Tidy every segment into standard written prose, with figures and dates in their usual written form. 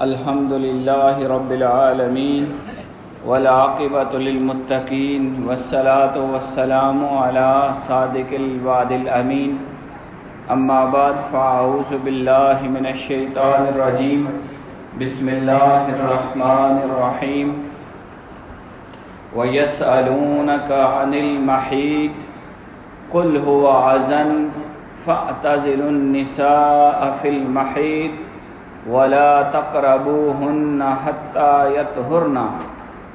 الحمد للہ رب العالمین والعاقبۃ للمتقین والصلاۃ والسلام علی صادق الوعد الامین اما بعد فاعوذ باللہ من الشیطان الرجیم بسم اللہ الرحمن الرحیم وَيَسْأَلُونَكَ عَنِ الْمَحِيضِ قُلْ هُوَ أَذًى فَاعْتَزِلُوا النِّسَاءَ فِي الْمَحِيضِ وَلَا تَقْرَبُوهُنَّ حَتَّى يَطْهُرْنَ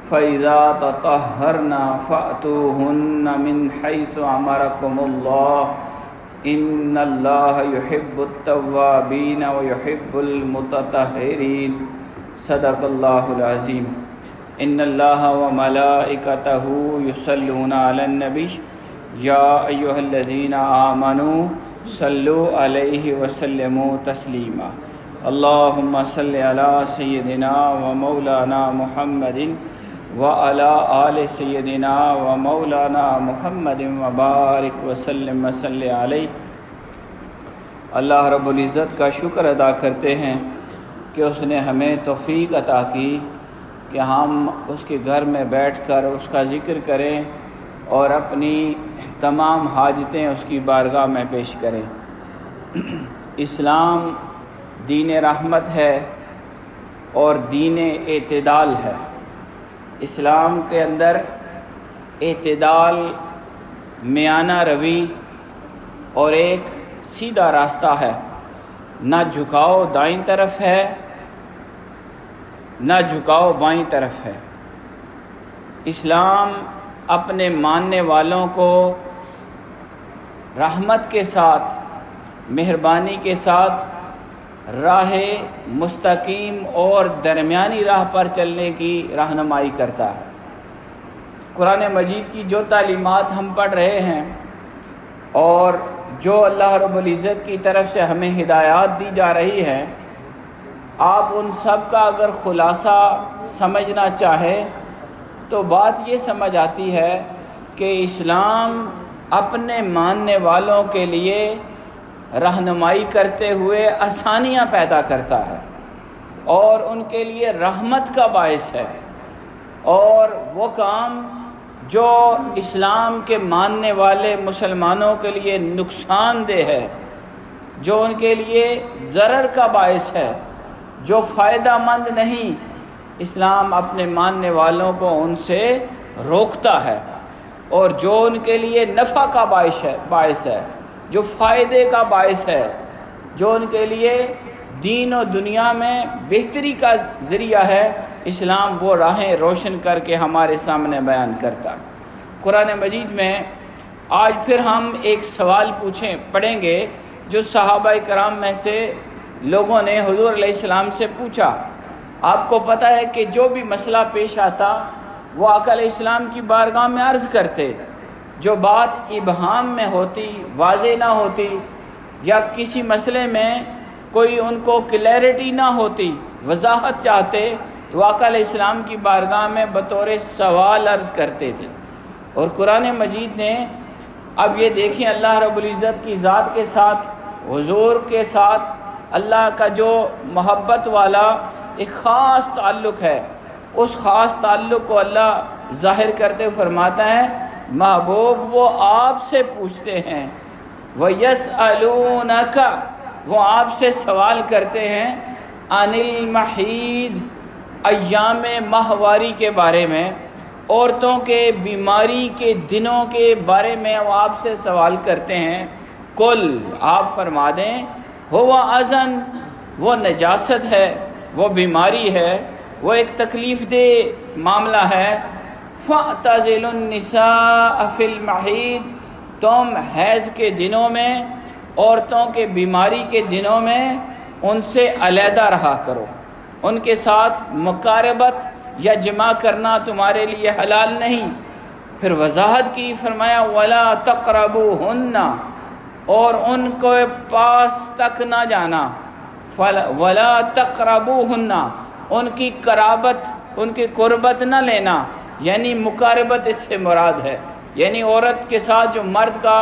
فَإِذَا تَطَهَّرْنَ فَأْتُوهُنَّ مِنْ حَيْثُ أَمَرَكُمُ اللَّهُ إِنَّ اللَّهَ يُحِبُّ التَّوَّابِينَ وَيُحِبُّ الْمُتَطَهِّرِينَ صدق اللہ العظیم۔ ان اللہ وملائکتہ یصلون علی النبی یا ایھا الذین آمنوا صلوا علیہ وسلموا تسلیما۔ اللہم صل علی سیدنا ومولانا محمد وعلی آل سیدنا ومولانا محمد وبارک وسلم وصلی علیہ۔ اللہ رب العزت کا شکر ادا کرتے ہیں کہ اس نے ہمیں توفیق عطا کی کہ ہم اس کے گھر میں بیٹھ کر اس کا ذکر کریں اور اپنی تمام حاجتیں اس کی بارگاہ میں پیش کریں۔ اسلام دین رحمت ہے اور دین اعتدال ہے۔ اسلام کے اندر اعتدال، میانہ روی اور ایک سیدھا راستہ ہے، نہ جھکاؤ دائیں طرف ہے نہ جھکاؤ بائیں طرف ہے۔ اسلام اپنے ماننے والوں کو رحمت کے ساتھ، مہربانی کے ساتھ راہ مستقیم اور درمیانی راہ پر چلنے کی رہنمائی کرتا ہے۔ قرآن مجید کی جو تعلیمات ہم پڑھ رہے ہیں اور جو اللہ رب العزت کی طرف سے ہمیں ہدایات دی جا رہی ہیں، آپ ان سب کا اگر خلاصہ سمجھنا چاہیں تو بات یہ سمجھ آتی ہے کہ اسلام اپنے ماننے والوں کے لیے رہنمائی کرتے ہوئے آسانیاں پیدا کرتا ہے اور ان کے لیے رحمت کا باعث ہے، اور وہ کام جو اسلام کے ماننے والے مسلمانوں کے لیے نقصان دہ ہے، جو ان کے لیے ضرر کا باعث ہے، جو فائدہ مند نہیں، اسلام اپنے ماننے والوں کو ان سے روکتا ہے، اور جو ان کے لیے نفع کا باعث ہے، جو فائدے کا باعث ہے، جو ان کے لیے دین و دنیا میں بہتری کا ذریعہ ہے، اسلام وہ راہیں روشن کر کے ہمارے سامنے بیان کرتا ہے۔ قرآن مجید میں آج پھر ہم ایک سوال پڑھیں گے جو صحابہ کرام میں سے لوگوں نے حضور علیہ السلام سے پوچھا۔ آپ کو پتہ ہے کہ جو بھی مسئلہ پیش آتا وہ آقا علیہ السلام کی بارگاہ میں عرض کرتے۔ جو بات ابہام میں ہوتی، واضح نہ ہوتی، یا کسی مسئلے میں کوئی ان کو کلیئرٹی نہ ہوتی، وضاحت چاہتے، تو آقا علیہ السلام کی بارگاہ میں بطور سوال عرض کرتے تھے۔ اور قرآن مجید نے، اب یہ دیکھیں اللہ رب العزت کی ذات کے ساتھ، حضور کے ساتھ اللہ کا جو محبت والا ایک خاص تعلق ہے، اس خاص تعلق کو اللہ ظاہر کرتے ہوئے فرماتا ہے، محبوب وہ آپ سے پوچھتے ہیں، وَيَسْأَلُونَكَ وہ آپ سے سوال کرتے ہیں، عَنِ الْمَحِيضِ ایام ماہواری کے بارے میں، عورتوں کے بیماری کے دنوں کے بارے میں وہ آپ سے سوال کرتے ہیں۔ قُلْ آپ فرما دیں، ہوا اذن وہ نجاست ہے، وہ بیماری ہے، وہ ایک تکلیف دہ معاملہ ہے۔ فَاعْتَزِلُوا النِّسَاءَ فِي الْمَحِيضِ تم حیض کے دنوں میں، عورتوں کے بیماری کے دنوں میں ان سے علیحدہ رہا کرو، ان کے ساتھ مقاربت یا جماع کرنا تمہارے لیے حلال نہیں۔ پھر وضاحت کی، فرمایا وَلَا تَقْرَبُوهُنَّ اور ان کو پاس تک نہ جانا، وَلَا تَقْرَبُوهُنَّ ان کی قرابت، ان کی قربت نہ لینا، یعنی مقاربت اس سے مراد ہے، یعنی عورت کے ساتھ جو مرد کا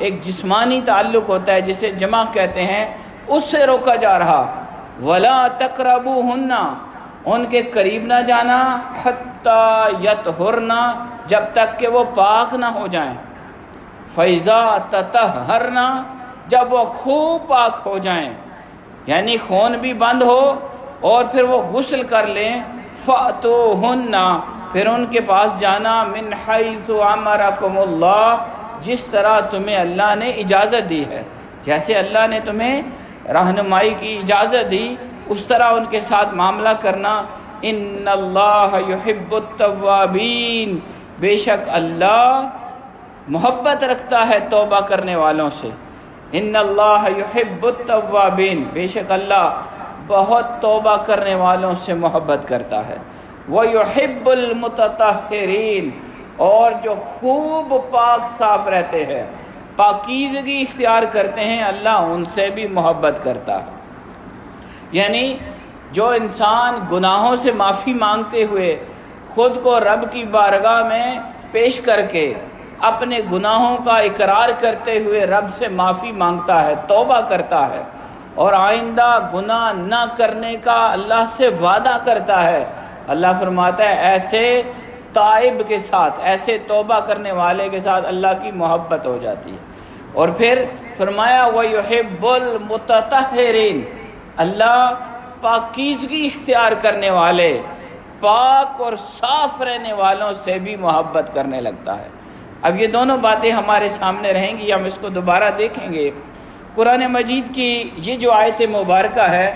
ایک جسمانی تعلق ہوتا ہے جسے جماع کہتے ہیں، اس سے روکا جا رہا۔ ولا تقربوہن، ان کے قریب نہ جانا، حتی یطہرن، جب تک کہ وہ پاک نہ ہو جائیں، فیضا تطہرن، جب وہ خوب پاک ہو جائیں، یعنی خون بھی بند ہو اور پھر وہ غسل کر لیں، فأتوہن، پھر ان کے پاس جانا، من حیث امرکم اللہ، جس طرح تمہیں اللہ نے اجازت دی ہے، جیسے اللہ نے تمہیں رہنمائی کی اجازت دی اس طرح ان کے ساتھ معاملہ کرنا۔ ان اللہ یحب التوابین، بے شک اللہ محبت رکھتا ہے توبہ کرنے والوں سے۔ ان اللہ یحب التوابین، بے شک اللہ بہت توبہ کرنے والوں سے محبت کرتا ہے۔ وَيُحِبُّ الْمُتَطَہِّرِينَ، اور جو خوب پاک صاف رہتے ہیں، پاکیزگی اختیار کرتے ہیں، اللہ ان سے بھی محبت کرتا ہے۔ یعنی جو انسان گناہوں سے معافی مانگتے ہوئے خود کو رب کی بارگاہ میں پیش کر کے اپنے گناہوں کا اقرار کرتے ہوئے رب سے معافی مانگتا ہے، توبہ کرتا ہے اور آئندہ گناہ نہ کرنے کا اللہ سے وعدہ کرتا ہے، اللہ فرماتا ہے ایسے تائب کے ساتھ، ایسے توبہ کرنے والے کے ساتھ اللہ کی محبت ہو جاتی ہے۔ اور پھر فرمایا وَيُحِبُّ الْمُتَطَہِّرِينَ، اللہ پاکیزگی اختیار کرنے والے، پاک اور صاف رہنے والوں سے بھی محبت کرنے لگتا ہے۔ اب یہ دونوں باتیں ہمارے سامنے رہیں گی، ہم اس کو دوبارہ دیکھیں گے۔ قرآن مجید کی یہ جو آیت مبارکہ ہے،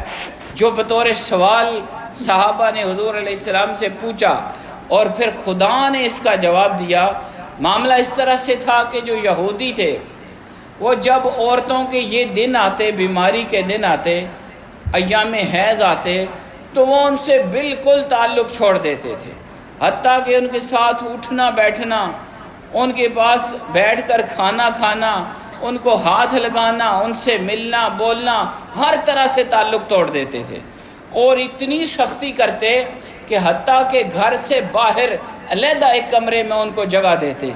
جو بطور سوال صحابہ نے حضور علیہ السلام سے پوچھا اور پھر خدا نے اس کا جواب دیا۔ معاملہ اس طرح سے تھا کہ جو یہودی تھے وہ جب عورتوں کے یہ دن آتے، بیماری کے دن آتے، ایام حیض آتے، تو وہ ان سے بالکل تعلق چھوڑ دیتے تھے، حتیٰ کہ ان کے ساتھ اٹھنا بیٹھنا، ان کے پاس بیٹھ کر کھانا کھانا، ان کو ہاتھ لگانا، ان سے ملنا بولنا، ہر طرح سے تعلق توڑ دیتے تھے، اور اتنی سختی کرتے کہ حتیٰ کہ گھر سے باہر علیحدہ ایک کمرے میں ان کو جگہ دیتے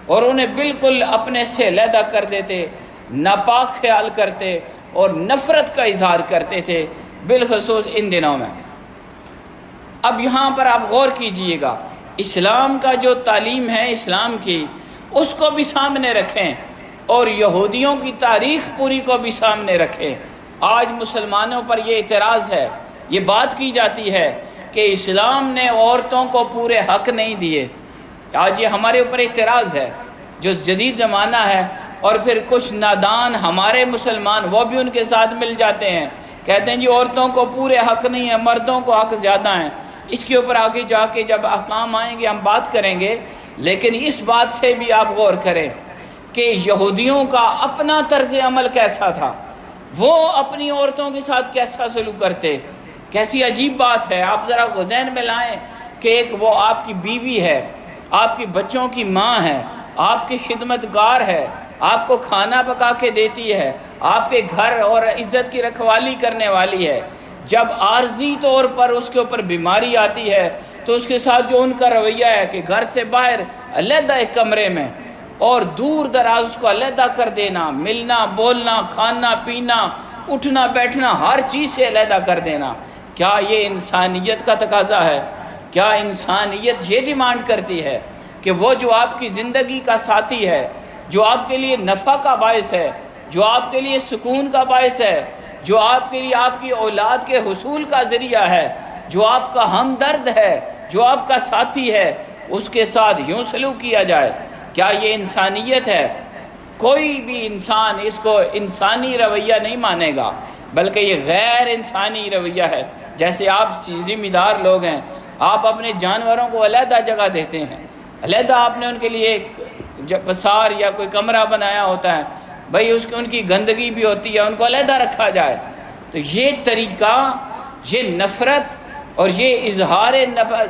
اور انہیں بالکل اپنے سے علیحدہ کر دیتے، ناپاک خیال کرتے اور نفرت کا اظہار کرتے تھے، بالخصوص ان دنوں میں۔ اب یہاں پر آپ غور کیجئے گا، اسلام کا جو تعلیم ہے اسلام کی، اس کو بھی سامنے رکھیں اور یہودیوں کی تاریخ پوری کو بھی سامنے رکھیں۔ آج مسلمانوں پر یہ اعتراض ہے، یہ بات کی جاتی ہے کہ اسلام نے عورتوں کو پورے حق نہیں دیے۔ آج یہ ہمارے اوپر اعتراض ہے، جو جدید زمانہ ہے، اور پھر کچھ نادان ہمارے مسلمان وہ بھی ان کے ساتھ مل جاتے ہیں، کہتے ہیں جی عورتوں کو پورے حق نہیں ہے، مردوں کو حق زیادہ ہیں۔ اس کے اوپر آگے جا کے جب احکام آئیں گے ہم بات کریں گے، لیکن اس بات سے بھی آپ غور کریں کہ یہودیوں کا اپنا طرز عمل کیسا تھا، وہ اپنی عورتوں کے ساتھ کیسا سلوک کرتے۔ کیسی عجیب بات ہے، آپ ذرا ذہن میں لائیں کہ ایک وہ آپ کی بیوی ہے، آپ کی بچوں کی ماں ہے، آپ کی خدمت گار ہے، آپ کو کھانا پکا کے دیتی ہے، آپ کے گھر اور عزت کی رکھوالی کرنے والی ہے، جب عارضی طور پر اس کے اوپر بیماری آتی ہے تو اس کے ساتھ جو ان کا رویہ ہے کہ گھر سے باہر علیحدہ ایک کمرے میں اور دور دراز اس کو علیحدہ کر دینا، ملنا بولنا، کھانا پینا، اٹھنا بیٹھنا، ہر چیز سے علیحدہ کر دینا، کیا یہ انسانیت کا تقاضا ہے؟ کیا انسانیت یہ ڈیمانڈ کرتی ہے کہ وہ جو آپ کی زندگی کا ساتھی ہے، جو آپ کے لیے نفع کا باعث ہے، جو آپ کے لیے سکون کا باعث ہے، جو آپ کے لیے آپ کی اولاد کے حصول کا ذریعہ ہے، جو آپ کا ہمدرد ہے، جو آپ کا ساتھی ہے، اس کے ساتھ یوں سلوک کیا جائے؟ کیا یہ انسانیت ہے؟ کوئی بھی انسان اس کو انسانی رویہ نہیں مانے گا، بلکہ یہ غیر انسانی رویہ ہے۔ جیسے آپ ذمہ دار لوگ ہیں، آپ اپنے جانوروں کو علیحدہ جگہ دیتے ہیں، علیحدہ آپ نے ان کے لیے ایک پسار یا کوئی کمرہ بنایا ہوتا ہے، بھئی ان کی گندگی بھی ہوتی ہے، ان کو علیحدہ رکھا جائے۔ تو یہ طریقہ، یہ نفرت اور یہ اظہار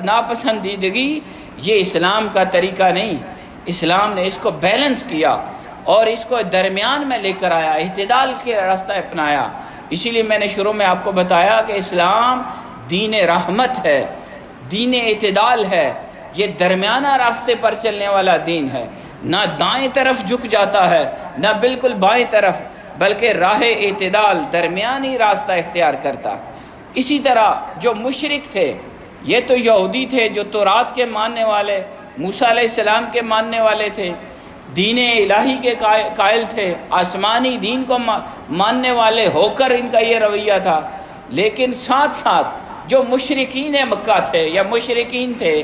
ناپسندیدگی، یہ اسلام کا طریقہ نہیں۔ اسلام نے اس کو بیلنس کیا اور اس کو درمیان میں لے کر آیا، اعتدال کے راستہ اپنایا۔ اسی لیے میں نے شروع میں آپ کو بتایا کہ اسلام دین رحمت ہے، دین اعتدال ہے، یہ درمیانہ راستے پر چلنے والا دین ہے، نہ دائیں طرف جھک جاتا ہے نہ بالکل بائیں طرف، بلکہ راہ اعتدال، درمیانی راستہ اختیار کرتا ہے۔ اسی طرح جو مشرک تھے، یہ تو یہودی تھے جو تورات کے ماننے والے، موسیٰ علیہ السلام کے ماننے والے تھے، دین الہی کے قائل تھے، آسمانی دین کو ماننے والے ہو کر ان کا یہ رویہ تھا۔ لیکن ساتھ ساتھ جو مشرکین مکہ تھے یا مشرکین تھے،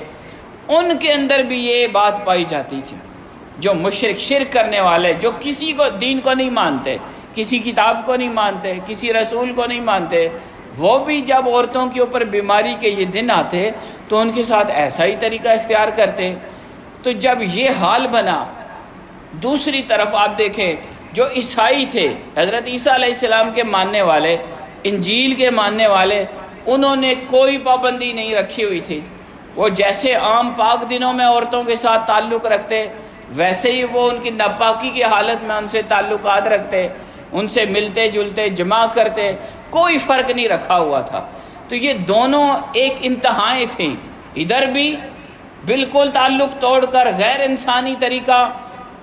ان کے اندر بھی یہ بات پائی جاتی تھی۔ جو مشرک، شرک کرنے والے، جو کسی کو دین کو نہیں مانتے، کسی کتاب کو نہیں مانتے، کسی رسول کو نہیں مانتے، وہ بھی جب عورتوں کے اوپر بیماری کے یہ دن آتے تو ان کے ساتھ ایسا ہی طریقہ اختیار کرتے۔ تو جب یہ حال بنا، دوسری طرف آپ دیکھیں جو عیسائی تھے، حضرت عیسیٰ علیہ السلام کے ماننے والے، انجیل کے ماننے والے، انہوں نے کوئی پابندی نہیں رکھی ہوئی تھی۔ وہ جیسے عام پاک دنوں میں عورتوں کے ساتھ تعلق رکھتے، ویسے ہی وہ ان کی ناپاکی کی حالت میں ان سے تعلقات رکھتے، ان سے ملتے جلتے، جمع کرتے، کوئی فرق نہیں رکھا ہوا تھا۔ تو یہ دونوں ایک انتہائیں تھیں، ادھر بھی بالکل تعلق توڑ کر غیر انسانی طریقہ،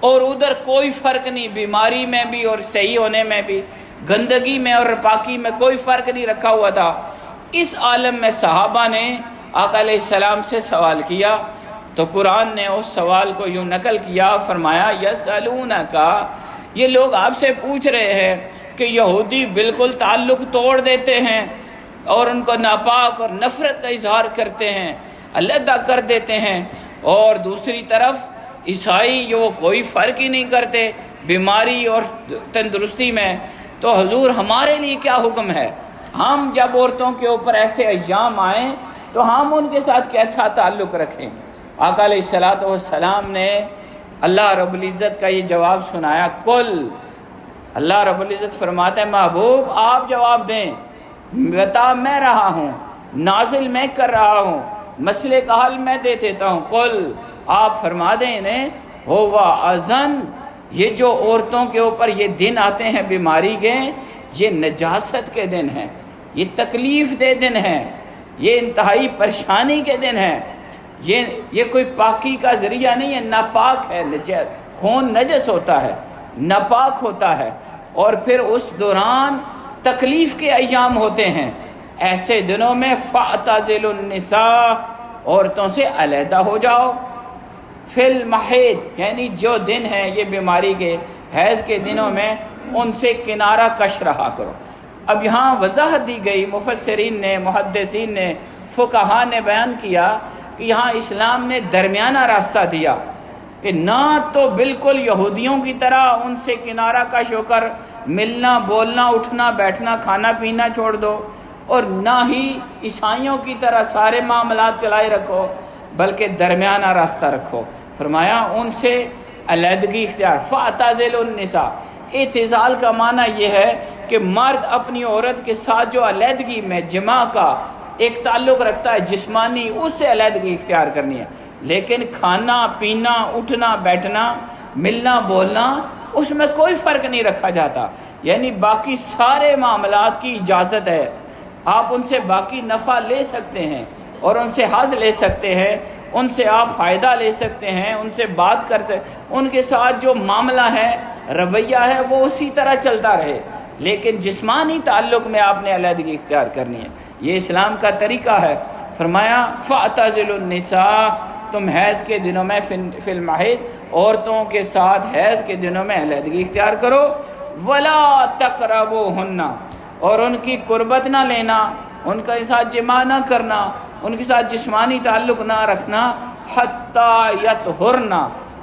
اور ادھر کوئی فرق نہیں، بیماری میں بھی اور صحیح ہونے میں بھی، گندگی میں اور پاکی میں کوئی فرق نہیں رکھا ہوا تھا۔ اس عالم میں صحابہ نے آقا علیہ السلام سے سوال کیا تو قرآن نے اس سوال کو یوں نقل کیا، فرمایا یسألونک، یہ لوگ آپ سے پوچھ رہے ہیں کہ یہودی بالکل تعلق توڑ دیتے ہیں اور ان کو ناپاک اور نفرت کا اظہار کرتے ہیں، علیحدہ کر دیتے ہیں، اور دوسری طرف عیسائی وہ کوئی فرق ہی نہیں کرتے بیماری اور تندرستی میں۔ تو حضور ہمارے لیے کیا حکم ہے؟ ہم جب عورتوں کے اوپر ایسے ایام آئیں تو ہم ان کے ساتھ کیسا تعلق رکھیں؟ آقا علیہ السلام نے اللہ رب العزت کا یہ جواب سنایا، کل، اللہ رب العزت فرماتا ہے محبوب آپ جواب دیں، بتا میں رہا ہوں، نازل میں کر رہا ہوں، مسئلے کا حل میں دے دیتا ہوں، کل آپ فرما دیں انہیں ہوا اذن، یہ جو عورتوں کے اوپر یہ دن آتے ہیں بیماری کے، یہ نجاست کے دن ہیں، یہ تکلیف دہ دن ہیں، یہ انتہائی پریشانی کے دن ہیں، یہ کوئی پاکی کا ذریعہ نہیں ہے، ناپاک ہے، خون نجس ہوتا ہے، ناپاک ہوتا ہے، اور پھر اس دوران تکلیف کے ایام ہوتے ہیں۔ ایسے دنوں میں فَاعْتَزِلُوا النِّسَاءَ، عورتوں سے علیحدہ ہو جاؤ، فی المحیض، یعنی جو دن ہیں یہ بیماری کے، حیض کے دنوں میں ان سے کنارہ کش رہا کرو۔ اب یہاں وضاحت دی گئی، مفسرین نے، محدثین نے، فقہاء نے بیان کیا کہ یہاں اسلام نے درمیانہ راستہ دیا کہ نہ تو بالکل یہودیوں کی طرح ان سے کنارہ کش ہو کر ملنا، بولنا، اٹھنا، بیٹھنا، کھانا پینا چھوڑ دو، اور نہ ہی عیسائیوں کی طرح سارے معاملات چلائے رکھو، بلکہ درمیانہ راستہ رکھو۔ فرمایا ان سے علیحدگی اختیار، فَاعْتَزِلُوا النِّسَاءَ، اعتزال کا معنی یہ ہے کہ مرد اپنی عورت کے ساتھ جو علیحدگی میں جماع کا ایک تعلق رکھتا ہے جسمانی، اس سے علیحدگی اختیار کرنی ہے، لیکن کھانا پینا، اٹھنا بیٹھنا، ملنا بولنا، اس میں کوئی فرق نہیں رکھا جاتا، یعنی باقی سارے معاملات کی اجازت ہے، آپ ان سے باقی نفع لے سکتے ہیں اور ان سے حظ لے سکتے ہیں، ان سے آپ فائدہ لے سکتے ہیں، ان سے بات کر سکتے، ان کے ساتھ جو معاملہ ہے، رویہ ہے، وہ اسی طرح چلتا رہے، لیکن جسمانی تعلق میں آپ نے علیحدگی اختیار کرنی ہے۔ یہ اسلام کا طریقہ ہے۔ فرمایا فَاعْتَزِلُوا النِّسَاءَ، تم حیض کے دنوں میں فی المحیض، عورتوں کے ساتھ حیض کے دنوں میں علیحدگی اختیار کرو، وَلَا تَقْرَبُوهُنَّ، اور ان کی قربت نہ لینا، ان کے ساتھ جماع نہ کرنا، ان کے ساتھ جسمانی تعلق نہ رکھنا، حَتَّى يَطْهُرْنَ،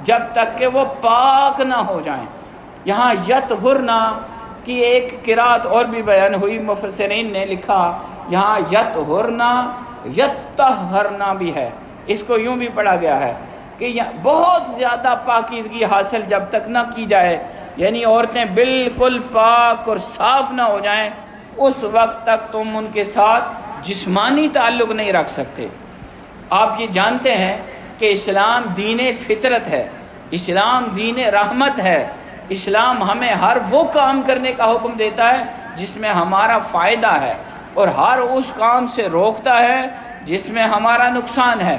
جب تک کہ وہ پاک نہ ہو جائیں۔ یہاں یطہرن کی ایک قرات اور بھی بیان ہوئی، مفسرین نے لکھا یہاں یطہرن یطہرن بھی ہے، اس کو یوں بھی پڑھا گیا ہے کہ بہت زیادہ پاکیزگی حاصل جب تک نہ کی جائے، یعنی عورتیں بالکل پاک اور صاف نہ ہو جائیں، اس وقت تک تم ان کے ساتھ جسمانی تعلق نہیں رکھ سکتے۔ آپ یہ جانتے ہیں کہ اسلام دین فطرت ہے، اسلام دین رحمت ہے، اسلام ہمیں ہر وہ کام کرنے کا حکم دیتا ہے جس میں ہمارا فائدہ ہے، اور ہر اس کام سے روکتا ہے جس میں ہمارا نقصان ہے۔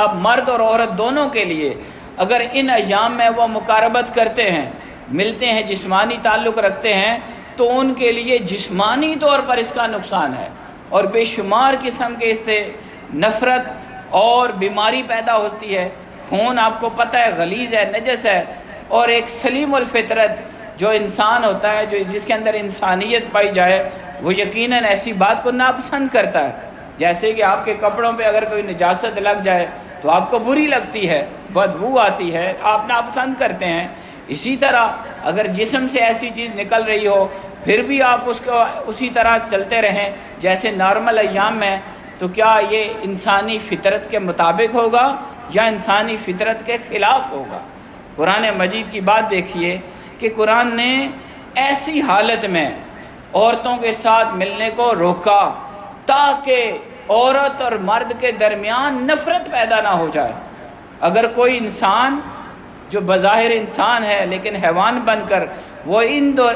اب مرد اور عورت دونوں کے لیے اگر ان ایام میں وہ مقاربت کرتے ہیں، ملتے ہیں، جسمانی تعلق رکھتے ہیں، تو ان کے لیے جسمانی طور پر اس کا نقصان ہے، اور بے شمار قسم کے اس سے نفرت اور بیماری پیدا ہوتی ہے۔ خون آپ کو پتہ ہے غلیظ ہے، نجس ہے، اور ایک سلیم الفطرت جو انسان ہوتا ہے، جس کے اندر انسانیت پائی جائے، وہ یقیناً ایسی بات کو ناپسند کرتا ہے۔ جیسے کہ آپ کے کپڑوں پہ اگر کوئی نجاست لگ جائے تو آپ کو بری لگتی ہے، بدبو آتی ہے، آپ ناپسند کرتے ہیں۔ اسی طرح اگر جسم سے ایسی چیز نکل رہی ہو پھر بھی آپ اس کو اسی طرح چلتے رہیں جیسے نارمل ایام میں، تو کیا یہ انسانی فطرت کے مطابق ہوگا یا انسانی فطرت کے خلاف ہوگا؟ قرآن مجید کی بات دیکھیے کہ قرآن نے ایسی حالت میں عورتوں کے ساتھ ملنے کو روکا تاکہ عورت اور مرد کے درمیان نفرت پیدا نہ ہو جائے۔ اگر کوئی انسان جو بظاہر انسان ہے لیکن حیوان بن کر وہ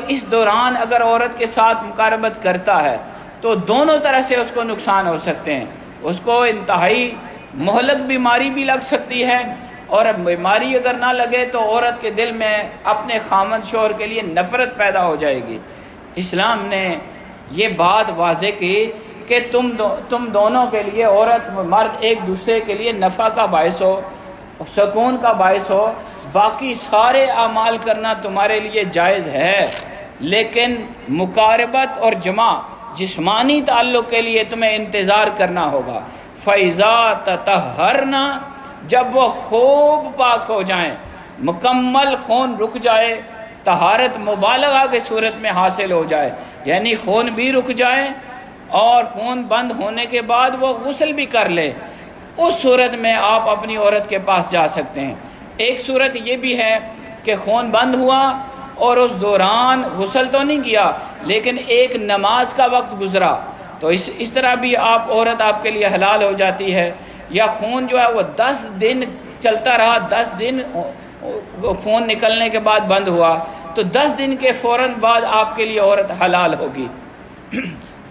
اس دوران اگر عورت کے ساتھ مقاربت کرتا ہے تو دونوں طرح سے اس کو نقصان ہو سکتے ہیں۔ اس کو انتہائی مہلک بیماری بھی لگ سکتی ہے، اور بیماری اگر نہ لگے تو عورت کے دل میں اپنے خامد شوہر کے لیے نفرت پیدا ہو جائے گی۔ اسلام نے یہ بات واضح کی کہ تم دونوں کے لیے، عورت مرد ایک دوسرے کے لیے نفع کا باعث ہو، سکون کا باعث ہو، باقی سارے اعمال کرنا تمہارے لیے جائز ہے، لیکن مقاربت اور جسمانی تعلق کے لیے تمہیں انتظار کرنا ہوگا۔ فَإِذَا تَطَهَّرْنَ، جب وہ خوب پاک ہو جائیں، مکمل خون رک جائے، طہارت مبالغہ کی صورت میں حاصل ہو جائے، یعنی خون بھی رک جائے اور خون بند ہونے کے بعد وہ غسل بھی کر لے، اس صورت میں آپ اپنی عورت کے پاس جا سکتے ہیں۔ ایک صورت یہ بھی ہے کہ خون بند ہوا اور اس دوران غسل تو نہیں کیا لیکن ایک نماز کا وقت گزرا، تو اس طرح بھی عورت آپ کے لیے حلال ہو جاتی ہے۔ یا خون جو ہے وہ 10 دن چلتا رہا، 10 دن خون نکلنے کے بعد بند ہوا، تو 10 دن کے فوراً بعد آپ کے لیے عورت حلال ہوگی،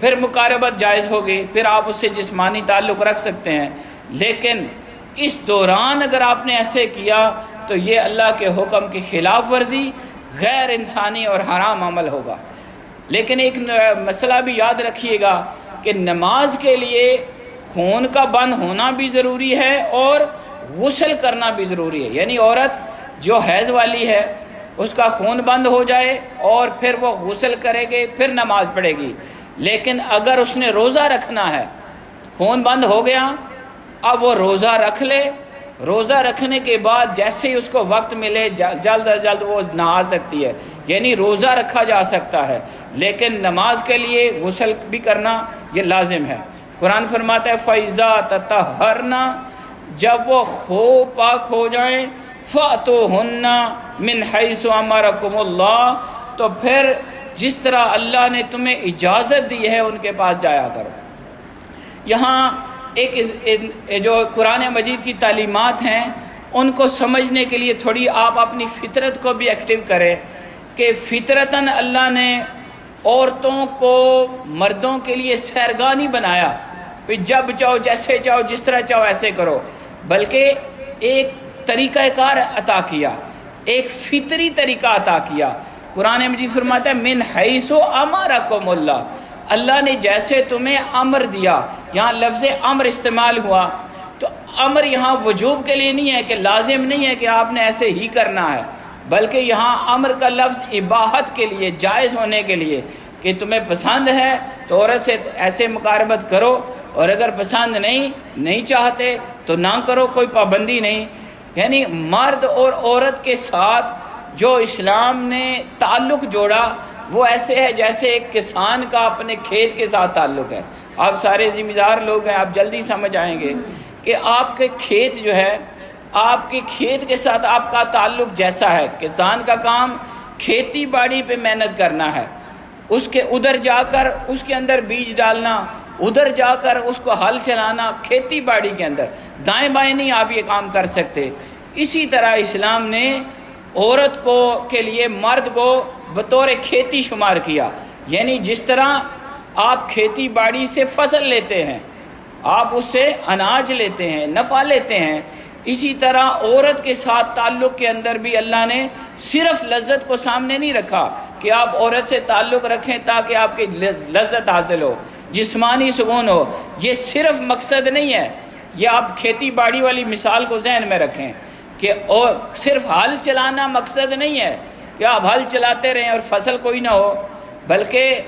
پھر مقاربت جائز ہوگی، پھر آپ اس سے جسمانی تعلق رکھ سکتے ہیں۔ لیکن اس دوران اگر آپ نے ایسے کیا تو یہ اللہ کے حکم کی خلاف ورزی، غیر انسانی اور حرام عمل ہوگا۔ لیکن ایک مسئلہ بھی یاد رکھیے گا کہ نماز کے لیے خون کا بند ہونا بھی ضروری ہے اور غسل کرنا بھی ضروری ہے، یعنی عورت جو حیض والی ہے اس کا خون بند ہو جائے اور پھر وہ غسل کرے گی، پھر نماز پڑھے گی۔ لیکن اگر اس نے روزہ رکھنا ہے، خون بند ہو گیا، اب وہ روزہ رکھ لے، روزہ رکھنے کے بعد جیسے ہی اس کو وقت ملے جلد از جلد وہ نہا سکتی ہے، یعنی روزہ رکھا جا سکتا ہے، لیکن نماز کے لیے غسل بھی کرنا یہ لازم ہے۔ قرآن فرماتا ہے فَإِذَا تَطَهَّرْنَ، جب وہ خوب پاک ہو جائیں، فَأْتُوهُنَّ مِنْ حَيْثُ أَمَرَكُمُ اللَّهُ، تو پھر جس طرح اللہ نے تمہیں اجازت دی ہے ان کے پاس جایا کرو۔ یہاں ایک جو قرآن مجید کی تعلیمات ہیں ان کو سمجھنے کے لیے تھوڑی آپ اپنی فطرت کو بھی ایکٹیو کریں کہ فطرتاً اللہ نے عورتوں کو مردوں کے لیے سیرگاہ نہیں بنایا، پھر جب چاہو جیسے چاہو جس طرح چاہو ایسے کرو، بلکہ ایک طریقہ کار عطا کیا، ایک فطری طریقہ عطا کیا۔ قرآن مجید فرماتا ہے من حیث امرکم اللہ، اللہ نے جیسے تمہیں امر دیا، یہاں لفظ امر استعمال ہوا، تو امر یہاں وجوب کے لیے نہیں ہے کہ لازم نہیں ہے کہ آپ نے ایسے ہی کرنا ہے، بلکہ یہاں امر کا لفظ اباحت کے لیے، جائز ہونے کے لیے، کہ تمہیں پسند ہے تو عورت سے ایسے مقاربت کرو، اور اگر پسند نہیں چاہتے تو نہ کرو، کوئی پابندی نہیں۔ یعنی مرد اور عورت کے ساتھ جو اسلام نے تعلق جوڑا وہ ایسے ہے جیسے ایک کسان کا اپنے کھیت کے ساتھ تعلق ہے۔ آپ سارے ذمہ دار لوگ ہیں، آپ جلدی سمجھ آئیں گے کہ آپ کے کھیت جو ہے، آپ کے کھیت کے ساتھ آپ کا تعلق جیسا ہے۔ کسان کا کام کھیتی باڑی پہ محنت کرنا ہے، اس کے ادھر جا کر اس کے اندر بیج ڈالنا، ادھر جا کر اس کو ہل چلانا، کھیتی باڑی کے اندر دائیں بائیں نہیں آپ یہ کام کر سکتے۔ اسی طرح اسلام نے عورت کے لیے مرد کو بطور کھیتی شمار کیا، یعنی جس طرح آپ کھیتی باڑی سے فصل لیتے ہیں، آپ اس سے اناج لیتے ہیں، نفع لیتے ہیں، اسی طرح عورت کے ساتھ تعلق کے اندر بھی اللہ نے صرف لذت کو سامنے نہیں رکھا کہ آپ عورت سے تعلق رکھیں تاکہ آپ کی لذت حاصل ہو، جسمانی سکون ہو۔ یہ صرف مقصد نہیں ہے، یہ آپ کھیتی باڑی والی مثال کو ذہن میں رکھیں کہ اور صرف ہل چلانا مقصد نہیں ہے کہ آپ ہل چلاتے رہیں اور فصل کوئی نہ ہو، بلکہ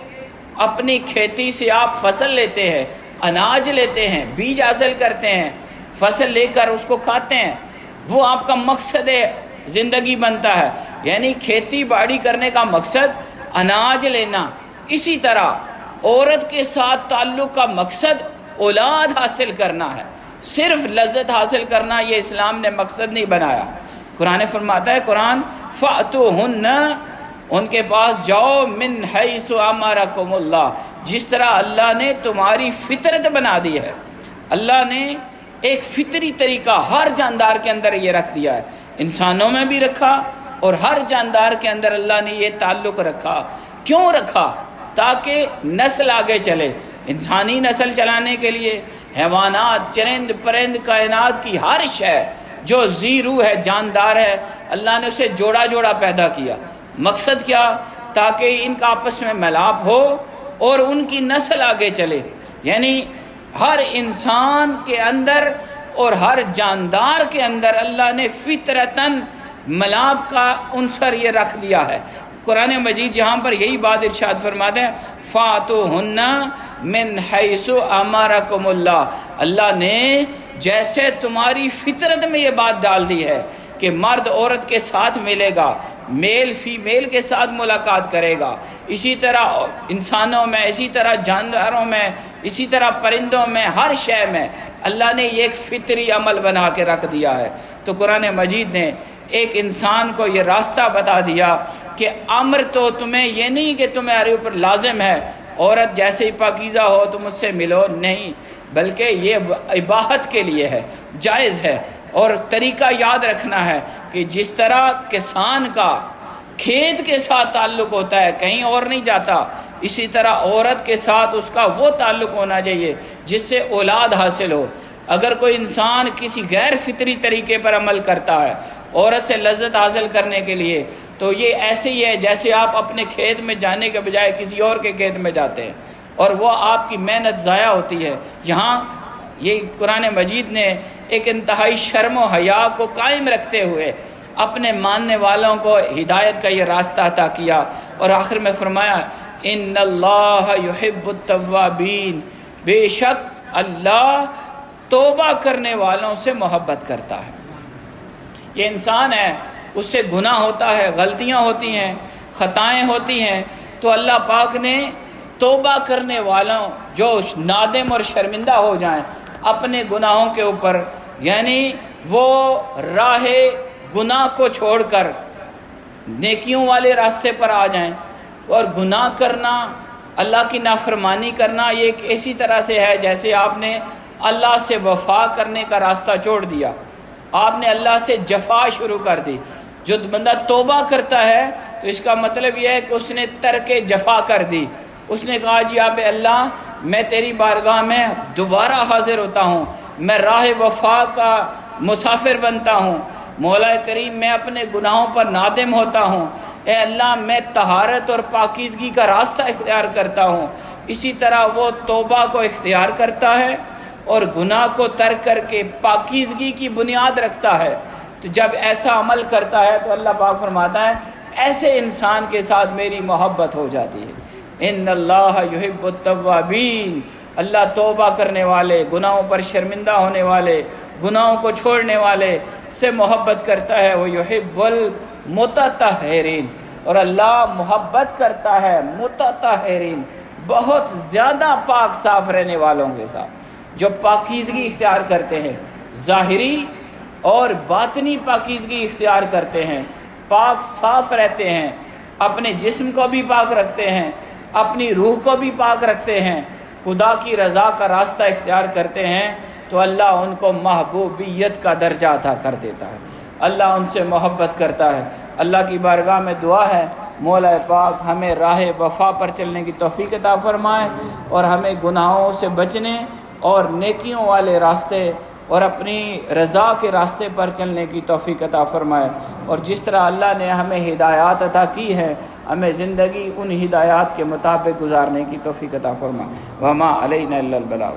اپنی کھیتی سے آپ فصل لیتے ہیں، اناج لیتے ہیں، بیج حاصل کرتے ہیں، فصل لے کر اس کو کھاتے ہیں، وہ آپ کا مقصد زندگی بنتا ہے۔ یعنی کھیتی باڑی کرنے کا مقصد اناج لینا۔ اسی طرح عورت کے ساتھ تعلق کا مقصد اولاد حاصل کرنا ہے، صرف لذت حاصل کرنا یہ اسلام نے مقصد نہیں بنایا۔ قرآن فرماتا ہے، قرآن فَأْتُوهُنَّ، ان کے پاس جاؤ، من حیث امرکم اللہ، جس طرح اللہ نے تمہاری فطرت بنا دی ہے۔ اللہ نے ایک فطری طریقہ ہر جاندار کے اندر یہ رکھ دیا ہے، انسانوں میں بھی رکھا اور ہر جاندار کے اندر اللہ نے یہ تعلق رکھا۔ کیوں رکھا؟ تاکہ نسل آگے چلے، انسانی نسل چلانے کے لیے حیوانات، چرند پرند، کائنات کی ہر شے جو ذی روح ہے، جاندار ہے، اللہ نے اسے جوڑا جوڑا پیدا کیا۔ مقصد کیا؟ تاکہ ان کا آپس میں ملاپ ہو اور ان کی نسل آگے چلے۔ یعنی ہر انسان کے اندر اور ہر جاندار کے اندر اللہ نے فطرتاً ملاپ کا عنصر یہ رکھ دیا ہے۔ قرآن مجید جہاں پر یہی بات ارشاد فرماتے ہیں، فَاتُوهُنَّ مِنْ حَيْثُ أَمَرَكُمُ اللَّهُ، اللہ نے جیسے تمہاری فطرت میں یہ بات ڈال دی ہے کہ مرد عورت کے ساتھ ملے گا، میل فیمیل کے ساتھ ملاقات کرے گا، اسی طرح انسانوں میں، اسی طرح جانوروں میں، اسی طرح پرندوں میں، ہر شے میں اللہ نے یہ ایک فطری عمل بنا کے رکھ دیا ہے۔ تو قرآن مجید نے ایک انسان کو یہ راستہ بتا دیا کہ امر تو تمہیں یہ نہیں کہ تمہارے اوپر لازم ہے عورت جیسے ہی پاکیزہ ہو تم اس سے ملو، نہیں، بلکہ یہ اباحت کے لیے ہے، جائز ہے۔ اور طریقہ یاد رکھنا ہے کہ جس طرح کسان کا کھیت کے ساتھ تعلق ہوتا ہے، کہیں اور نہیں جاتا، اسی طرح عورت کے ساتھ اس کا وہ تعلق ہونا چاہیے جس سے اولاد حاصل ہو۔ اگر کوئی انسان کسی غیر فطری طریقے پر عمل کرتا ہے عورت سے لذت حاصل کرنے کے لیے، تو یہ ایسے ہی ہے جیسے آپ اپنے کھیت میں جانے کے بجائے کسی اور کے کھیت میں جاتے ہیں اور وہ آپ کی محنت ضائع ہوتی ہے۔ یہاں یہ قرآن مجید نے ایک انتہائی شرم و حیا کو قائم رکھتے ہوئے اپنے ماننے والوں کو ہدایت کا یہ راستہ عطا کیا، اور آخر میں فرمایا، ان اللہ یحب التوابین، بے شک اللہ توبہ کرنے والوں سے محبت کرتا ہے۔ یہ انسان ہے، اس سے گناہ ہوتا ہے، غلطیاں ہوتی ہیں، خطائیں ہوتی ہیں، تو اللہ پاک نے توبہ کرنے والوں جو نادم اور شرمندہ ہو جائیں اپنے گناہوں کے اوپر، یعنی وہ راہ گناہ کو چھوڑ کر نیکیوں والے راستے پر آ جائیں۔ اور گناہ کرنا، اللہ کی نافرمانی کرنا، یہ ایک ایسی طرح سے ہے جیسے آپ نے اللہ سے وفا کرنے کا راستہ چھوڑ دیا، آپ نے اللہ سے جفا شروع کر دی۔ جو بندہ توبہ کرتا ہے تو اس کا مطلب یہ ہے کہ اس نے ترک جفا کر دی، اس نے کہا جی آپ اللہ میں تیری بارگاہ میں دوبارہ حاضر ہوتا ہوں، میں راہ وفا کا مسافر بنتا ہوں، مولا کریم میں اپنے گناہوں پر نادم ہوتا ہوں، اے اللہ میں طہارت اور پاکیزگی کا راستہ اختیار کرتا ہوں۔ اسی طرح وہ توبہ کو اختیار کرتا ہے اور گناہ کو ترک کر کے پاکیزگی کی بنیاد رکھتا ہے۔ تو جب ایسا عمل کرتا ہے تو اللہ پاک فرماتا ہے ایسے انسان کے ساتھ میری محبت ہو جاتی ہے۔ ان اللہ یحب التوابین، اللہ توبہ کرنے والے، گناہوں پر شرمندہ ہونے والے، گناہوں کو چھوڑنے والے سے محبت کرتا ہے۔ وہ یحب المتطہرین، اور اللہ محبت کرتا ہے متطہرین، بہت زیادہ پاک صاف رہنے والوں کے ساتھ، جو پاکیزگی اختیار کرتے ہیں، ظاہری اور باطنی پاکیزگی اختیار کرتے ہیں، پاک صاف رہتے ہیں، اپنے جسم کو بھی پاک رکھتے ہیں، اپنی روح کو بھی پاک رکھتے ہیں، خدا کی رضا کا راستہ اختیار کرتے ہیں، تو اللہ ان کو محبوبیت کا درجہ عطا کر دیتا ہے، اللہ ان سے محبت کرتا ہے۔ اللہ کی بارگاہ میں دعا ہے مولا پاک ہمیں راہ وفا پر چلنے کی توفیق عطا فرمائے اور ہمیں گناہوں سے بچنے اور نیکیوں والے راستے اور اپنی رضا کے راستے پر چلنے کی توفیق عطا فرمائے، اور جس طرح اللہ نے ہمیں ہدایات عطا کی ہے ہمیں زندگی ان ہدایات کے مطابق گزارنے کی توفیق عطا فرمائے۔ وما علینا الا البلاغ۔